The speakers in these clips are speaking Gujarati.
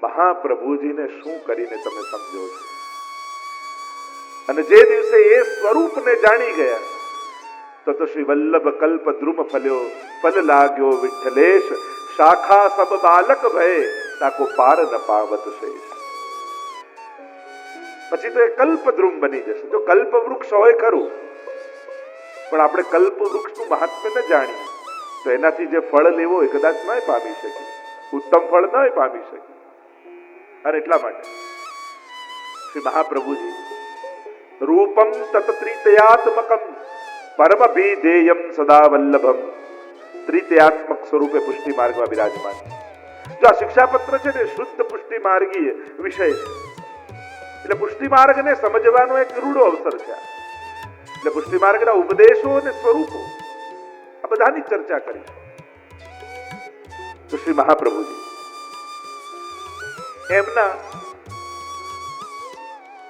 મહાપ્રભુજીને શું કરીને તમે સમજો છો? અને જે દિવસે એ સ્વરૂપને જાણી ગયા તો શ્રી વલ્લભ કલ્પ દ્રુમ ફલ્યો, ફલ લાગ્યો વિઠ્ઠલેશ, શાખા સબ બાલક ભય, તાકો પાર ન પાવત શેષ. પછી તો એ કલ્પ દ્રુમ બની જશે. જો કલ્પ વૃક્ષ હોય ખરું, પણ આપણે કલ્પ વૃક્ષનું મહાત્મ્ય ન જાણીએ તો એનાથી જે ફળ લેવો એ કદાચ ન પામી શકીએ, ઉત્તમ ફળ ન પામી શકીએ. અને એટલા માટે શ્રી મહાપ્રભુજી રૂપમ તત્ત્રિતયાત્મકમ પરમ ભીધેયમ સદા વલ્લભમ, ત્રિતયાત્મક સ્વરૂપે પુષ્ટિ માર્ગમાં બિરાજમાન. જો આ શિક્ષાપત્ર છે ને શુદ્ધ પુષ્ટિ માર્ગીય વિષય છે, એટલે પુષ્ટિ માર્ગને સમજવાનો એક રૂડો અવસર છે. એટલે પુષ્ટિ માર્ગના ઉપદેશો અને સ્વરૂપો આ બધાની ચર્ચા કરી. તો શ્રી મહાપ્રભુજી એમના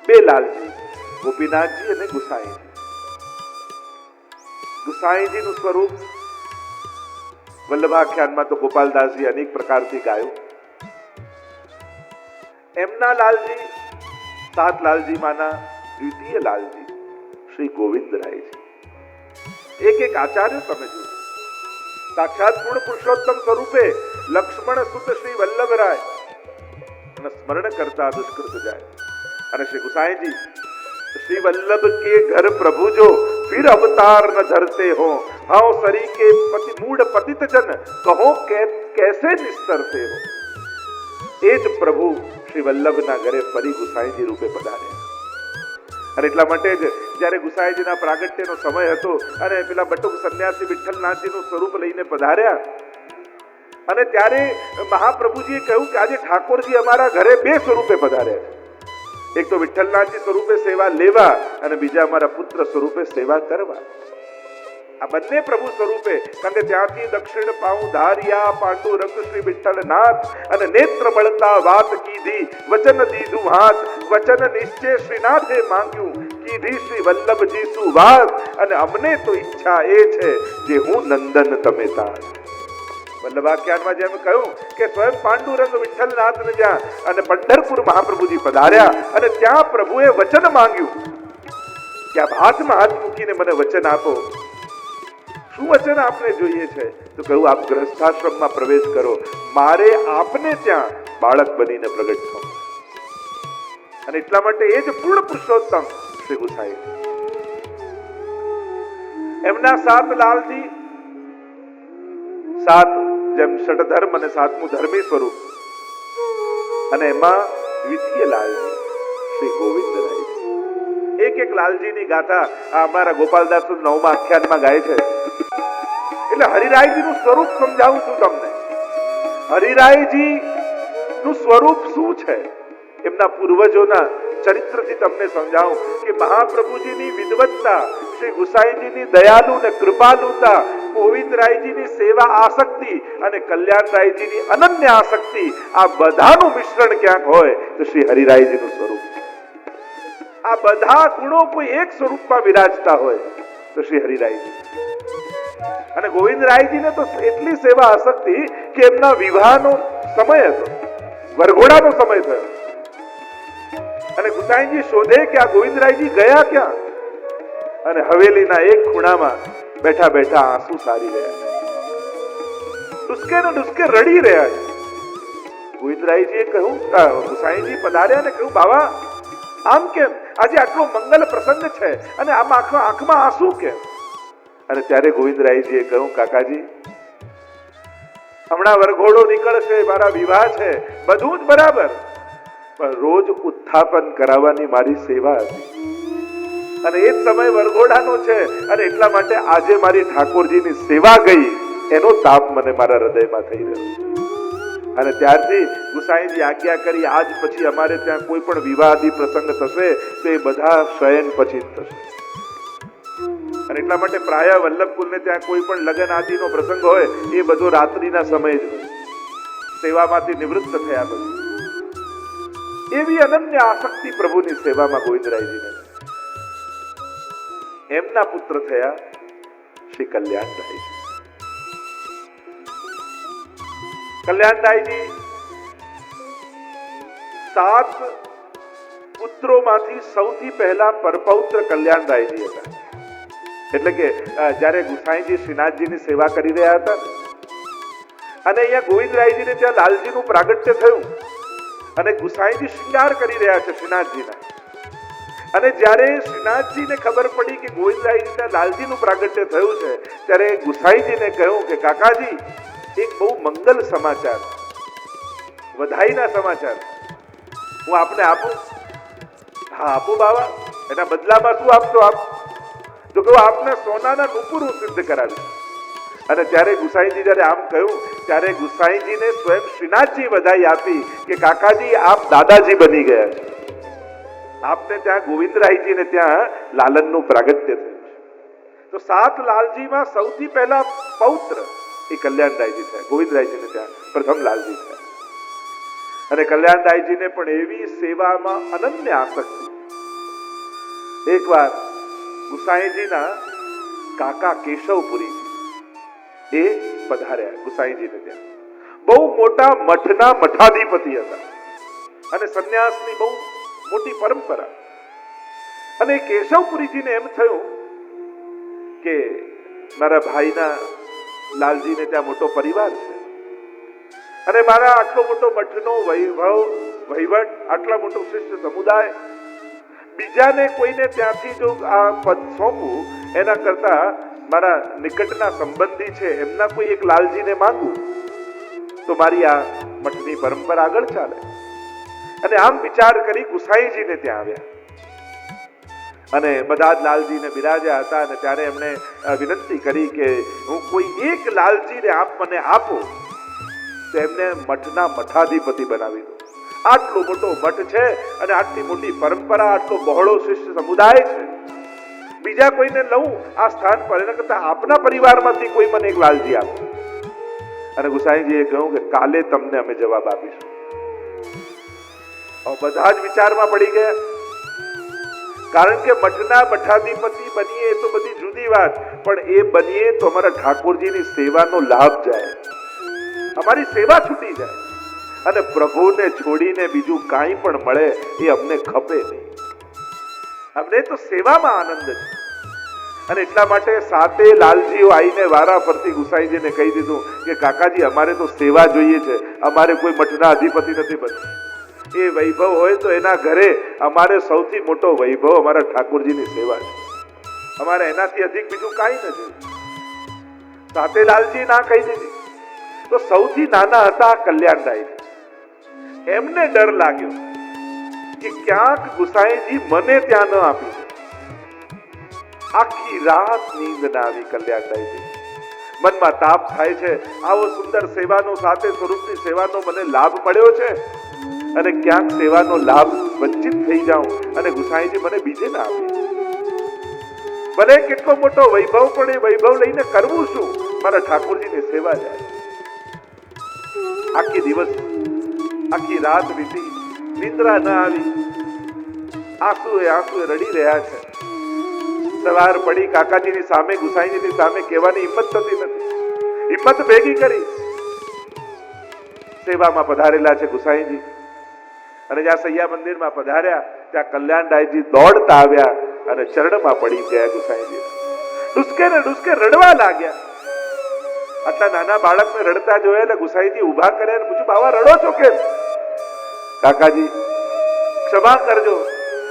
બે લાલજી, ગોપીનાથજી અને ગુસાઈજી. ગુસાઈજીનું સ્વરૂપ વલ્લભાખ્યાનમાં તો ગોપાલદાસજી અનેક પ્રકારથી ગાયું. એમના લાલજી સાત લાલજીમાંના દ્વિતીય લાલજી શ્રી ગોવિંદરાયજી. એક આચાર્ય તમે જુઓ, સાક્ષાત પૂર્ણ પુરુષોત્તમ સ્વરૂપે લક્ષ્મણ સુત શ્રી વલ્લભરાય અને સ્મરણ કરતા દુષ્કૃત જાય. અને શ્રી ગુસાઈજી श्री वल्लभ के घर प्रभु जो फिर अवतार न धरते हो, हाउ सरी के पति मूढ़ पतित जन कहो कैसे निस्तरते हो. એ જ પ્રભુ શ્રી વલ્લભના ઘરે ફરી ગુસાઈજી રૂપે પધાર્યા. અને એટલા માટે જ જ્યારે ગુસાઈજીના પ્રાગટ્યનો સમય હતો અને પેલા બટુક સંન્યાસી વિઠ્ઠલનાથજીનું સ્વરૂપ લઈને પધાર્યા, અને ત્યારે મહાપ્રભુજીએ કહ્યું કે આજે ઠાકોરજી અમારા ઘરે બે સ્વરૂપે પધાર્યા છે. એક તો વિઠ્ઠલનાથજી સ્વરૂપે સેવા લેવા અને બીજા અમારા પુત્ર સ્વરૂપે સેવા કરવા. આ બંને પ્રભુ સ્વરૂપે, કારણ કે ત્યાંથી દક્ષિણ પાઉં ધાર્યા પાંડુરંગ શ્રી વિઠ્ઠલનાથ, અને નેત્ર મળતા વાત કીધી, વચન દીધું હાથ, વચન નિશ્ચય શ્રીનાથે માંગ્યું, કીધી શ્રી વલ્લભજી શું વાત, અને અમને તો ઈચ્છા એ છે જે હું નંદન તમે તાર. વલ્લભાખ્યાનમાં જેમ કહ્યું કે સ્વયં પાંડુરંગ વિઠ્ઠલનાથને જ્યાં અને પંઢરપુર મહાપ્રભુજી પધાર્યા અને ત્યાં પ્રભુએ વચન માંગ્યું કે આપ હાથમાં હાથ મૂકીને મને વચન આપો. શું વચન આપને જોઈએ છે? તો કહ્યું આપ ગ્રહસ્થાશ્રમમાં પ્રવેશ કરો, મારે આપને ત્યાં બાળક બનીને પ્રગટ થવું. અને એટલા માટે એ જ પૂર્ણ પુરુષોત્તમ શ્રી ગુસાઈ. એમના સાત લાલજી, સાત જેમ ષટધર્મ અને સાતમું ધર્મી સ્વરૂપ, અને એમાં દ્વિતીય લાલજી શ્રી ગોવિંદરાય. એક લાલજીની ગાથા આ અમારા ગોપાલદાસ 9મા આખ્યાનમાં ગાય છે. એટલે હરિરાયજીનું સ્વરૂપ સમજાવું છું તમને. હરિરાયજી નું સ્વરૂપ શું છે, એમના પૂર્વજોના ચરિત્રથી તમને સમજાવું કે મહાપ્રભુજીની વિદવત્તા, શ્રી ગુસાઈજીની દયાલુ ને કૃપાલુતા, ગોવિંદરાયજીની સેવા આસક્તિ અને કલ્યાણરાયજીની અનન્ય આસક્તિ, આ બધાનું મિશ્રણ ક્યાંક હોય તો શ્રી હરિરાયજીનું સ્વરૂપ. આ બધા ગુણો કોઈ એક સ્વરૂપમાં વિરાજતા હોય તો શ્રી હરિરાયજી. અને ગોવિંદરાયજીને તો એટલી સેવા આસક્તિ કે એમના વિવાહનો સમય હતો, વરઘોડાનો સમય થયો, અને ગુસાઈજી શોધે કે આ ગોવિંદરાયજી ગયા ક્યાં, અને હવેલીના એક ખૂણામાં બેઠા બેઠા આંસુ સારી રહ્યા છે, ડુસકે ને ડુસકે રડી રહ્યા છે. ગોવિંદરાયજીએ કહ્યું, ગુસાઈજી પધાર્યા ને કહ્યું, બાવા આમ કેમ? આજે આટલો મંગલ પ્રસંગ છે અને આમ આંખમાં આંસુ કેમ? અને ત્યારે ગોવિંદરાયજીએ કહ્યું, કાકાજી હમણાં વરઘોડો નીકળશે, મારા વિવાહ છે, બધું જ બરાબર, પણ રોજ ઉત્થાપન કરાવવાની મારી સેવા હતી, અને એ જ સમય વરઘોડાનો છે, અને એટલા માટે આજે મારી ઠાકોરજીની સેવા ગઈ, એનો તાપ મને મારા હૃદયમાં થઈ રહ્યો. અને ત્યારથી ગુસાઈજી આજ્ઞા કરી, આજ પછી અમારે ત્યાં કોઈ પણ વિવાદી પ્રસંગ થશે તો એ બધા શયન પછી જ થશે. અને એટલા માટે પ્રાય વલ્લભકુલને ત્યાં કોઈ પણ લગ્ન આદિનો પ્રસંગ હોય એ બધો રાત્રિના સમયે જ હોય, સેવામાંથી નિવૃત્ત થયા પછી. એવી અનન્ય આસક્તિ પ્રભુની સેવામાં ગોવિંદરાયજીને. એમના પુત્ર થયા શ્રી કલ્યાણરાયજી. કલ્યાણરાયજી સાત પુત્રોમાંથી સૌથી પહેલા પરપૌત્ર કલ્યાણરાયજી હતા. એટલે કે જ્યારે ગુસાઈજી શ્રીનાથજીની સેવા કરી રહ્યા હતા અને અહીંયા ગોવિંદરાયજીને ત્યાં લાલજીનું પ્રાગટ્ય થયું અને ગુસાઈજી શૃંગાર કરી રહ્યા છે શ્રીનાથજીના. અને જ્યારે શ્રીનાથજીને ખબર પડી કે ગોવિંદરાયજી ત્યાં લાલજીનું પ્રાગટ્ય થયું છે ત્યારે ગુસાઈજીને કહ્યું કે કાકાજી એક બહુ મંગલ સમાચાર, વધાઈના સમાચાર હું આપને આપું. હા આપો બાવા, એના બદલામાં શું આપશો આપ? તો કહું આપને સોનાના નુપુર હું સિદ્ધ કરાવીશ. અને ત્યારે ગુસાઈજી જ્યારે આમ કહ્યું ત્યારે ગુસાઈજીને સ્વયં શ્રીનાથજી વધાઈ આપી કે કાકાજી આપ દાદાજી બની ગયા છે. આપને ત્યાં ગોવિંદરાયજીને ત્યાં લાલનનું પ્રાગટ્ય થયું છે. તો સાત લાલજીમાં સૌથી પહેલા પૌત્ર એ કલ્યાણરાયજી થયા. ગોવિંદરાયજીને ત્યાં પ્રથમ લાલજી થયા. અને કલ્યાણરાયજીને પણ એવી સેવામાં અનન્ય આસક્તિ. એકવાર ગુસાઈજીના કાકા કેશવપુરી એ પધાર્યા ગુસાઈજીને ત્યાં. બહુ મોટા મઠના મઠાધિપતિ હતા અને સંન્યાસની બહુ મોટી પરંપરા. અને કેશવપુરીજીને એમ થયું કે મારા ભાઈના લાલજીને ત્યાં મોટો પરિવાર છે અને મારા આટલો મોટો મઠનો વહીવટ, આટલા મોટો શિષ્ય સમુદાય, બીજાને કોઈને ત્યાંથી જો આ પદ સોંપવું એના કરતા મારા નિકટના સંબંધી છે એમના કોઈ એક લાલજીને માંગવું તો મારી આ મઠની પરંપરા આગળ ચાલે. અને આમ વિચાર કરી ગુસાઈજીને ત્યાં આવ્યા અને બધા જ લાલજીને બિરાજ્યા હતા. અને ત્યારે એમણે વિનંતી કરી કે હું કોઈ એક લાલજીને આપ મને આપો તો એમને મઠના મઠાધિપતિ બનાવી દો. આટલો મોટો મઠ છે અને આટલી મોટી પરંપરા, આટલો બહોળો શિષ્ય સમુદાય છે, બીજા કોઈને લઉં આ સ્થાન પર એના કરતા આપના પરિવારમાંથી કોઈ મને એક લાલજી આપો. અને ગુસાઈજીએ કહ્યું કે કાલે તમને અમે જવાબ આપીશું. બધા જ વિચારમાં પડી ગયા. કારણ કે મઠના મઠાધિપતિ બનીએ એ તો બધી જુદી વાત, પણ એ બનીએ તો અમારા ઠાકોરજીની સેવાનો લાભ જાય, અમારી સેવા છૂટી જાય અને પ્રભુને છોડીને બીજું કાંઈ પણ મળે એ અમને ખપે નહીં. અમને તો સેવામાં આનંદ છે. અને એટલા માટે સાતે લાલજીઓ આવીને વારા ફરતી ગુસાઈજીને કહી દીધું કે કાકાજી અમારે તો સેવા જોઈએ છે, અમારે કોઈ મઠના અધિપતિ નથી બનવું. એ વૈભવ હોય તો એના ઘરે અમારે સૌથી મોટો વૈભવ અમારા ઠાકોરજીની સેવા છે, અમારે એનાથી અધિક બીજું કાંઈ નથી. સાતે લાલજી ના કહી દીધી. તો સૌથી નાના હતા કલ્યાણરાય. એમને ડર લાગ્યો કે ક્યાંક ગુસાઈજી મને ત્યાં ન આપી દે. આખી રાત નીંદ ના આવી કલ્યાણરાયજી. મનમાં તાપ થાય છે, આવો સુંદર સેવાનો, સાતે સ્વરૂપની સેવાનો મને લાભ મળ્યો છે અને ક્યાંક સેવાનો લાભ વંચિત થઈ જાઉં અને ગુસાઈજી મને બીજે ના આપે. ભલે કેટલો મોટો વૈભવ પણ એ વૈભવ લઈને કરવું શું? મારા ઠાકોરજીની સેવા જાય. આખી દિવસ આખી રાત વીતી, નિંદ્રા ન આવી, આંસુએ રડી રહ્યા છે. સવાર પડી, કાકાજીની સામે, ગુસાઈજીની સામે કહેવાની હિંમત થતી નથી. હિંમત ભેગી કરી સેવામાં પધારેલા છે ગુસાઈજી. અને જ્યાં સૈયા મંદિરમાં પધાર્યા ત્યાં કલ્યાણરાયજી દોડતા આવ્યા અને ચરણમાં પડી ગયા ગુસાઈજી. ડુસકે ને ડુસકે રડવા લાગ્યા. આટલા નાના બાળકને રડતા જોયા એટલે ગુસાઈજી ઉભા કર્યા અને પૂછ્યું, બાવા રડો છો કેમ? કાકાજી ક્ષમા કરજો,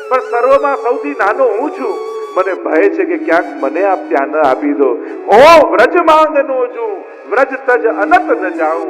પણ સર્વમાં સૌથી નાનો હું છું. મને ભય છે કે ક્યાંક મને આપ ત્યાં ન આપી દો. ઓ વ્રજ માંગનો છું, વ્રજ તજ અનત ન જાઉં.